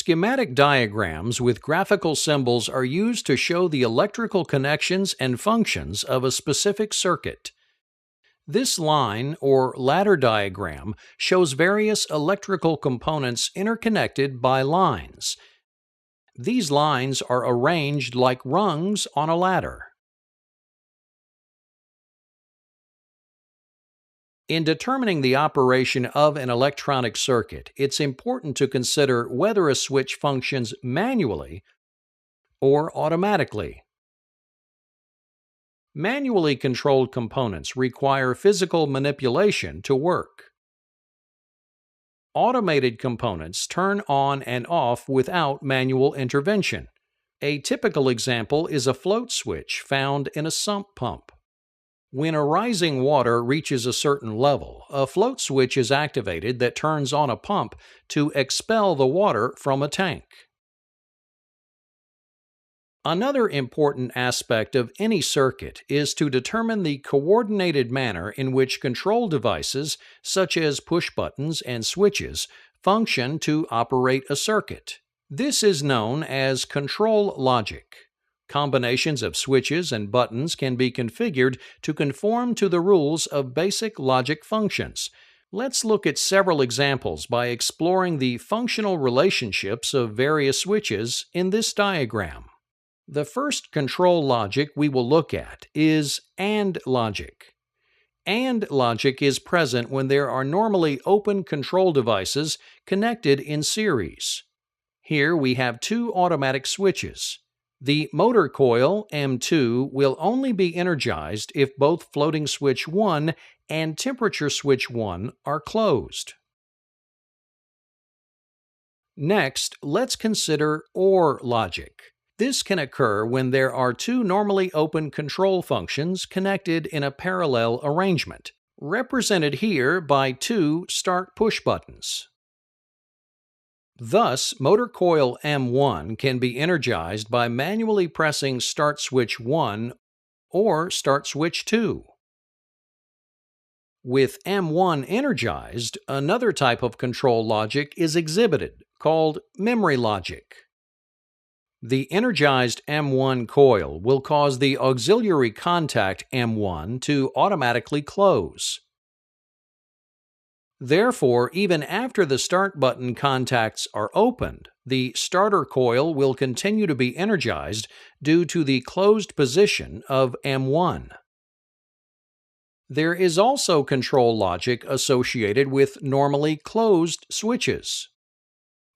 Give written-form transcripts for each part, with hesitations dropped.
Schematic diagrams with graphical symbols are used to show the electrical connections and functions of a specific circuit. This line or ladder diagram shows various electrical components interconnected by lines. These lines are arranged like rungs on a ladder. In determining the operation of an electronic circuit, it's important to consider whether a switch functions manually or automatically. Manually controlled components require physical manipulation to work. Automated components turn on and off without manual intervention. A typical example is a float switch found in a sump pump. When a rising water reaches a certain level, a float switch is activated that turns on a pump to expel the water from a tank. Another important aspect of any circuit is to determine the coordinated manner in which control devices, such as push buttons and switches, function to operate a circuit. This is known as control logic. Combinations of switches and buttons can be configured to conform to the rules of basic logic functions. Let's look at several examples by exploring the functional relationships of various switches in this diagram. The first control logic we will look at is AND logic. AND logic is present when there are normally open control devices connected in series. Here we have two automatic switches. The motor coil M2 will only be energized if both floating switch 1 and temperature switch 1 are closed. Next, let's consider OR logic. This can occur when there are two normally open control functions connected in a parallel arrangement, represented here by two start-push buttons. Thus, motor coil M1 can be energized by manually pressing start switch 1 or start switch 2. With M1 energized, another type of control logic is exhibited, called memory logic. The energized M1 coil will cause the auxiliary contact M1 to automatically close. Therefore, even after the start button contacts are opened, the starter coil will continue to be energized due to the closed position of M1. There is also control logic associated with normally closed switches.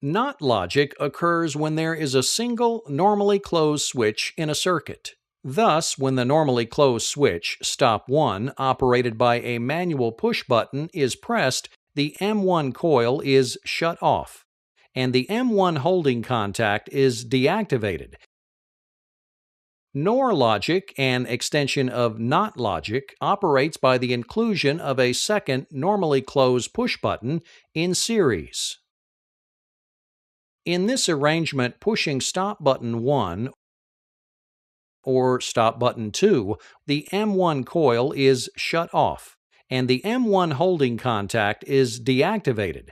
NOT logic occurs when there is a single normally closed switch in a circuit. Thus, when the normally closed switch, stop 1, operated by a manual push button, is pressed, the M1 coil is shut off, and the M1 holding contact is deactivated. NOR logic, an extension of NOT logic, operates by the inclusion of a second normally closed push button in series. In this arrangement, pushing stop button 1 or stop button 2, the M1 coil is shut off, and the M1 holding contact is deactivated,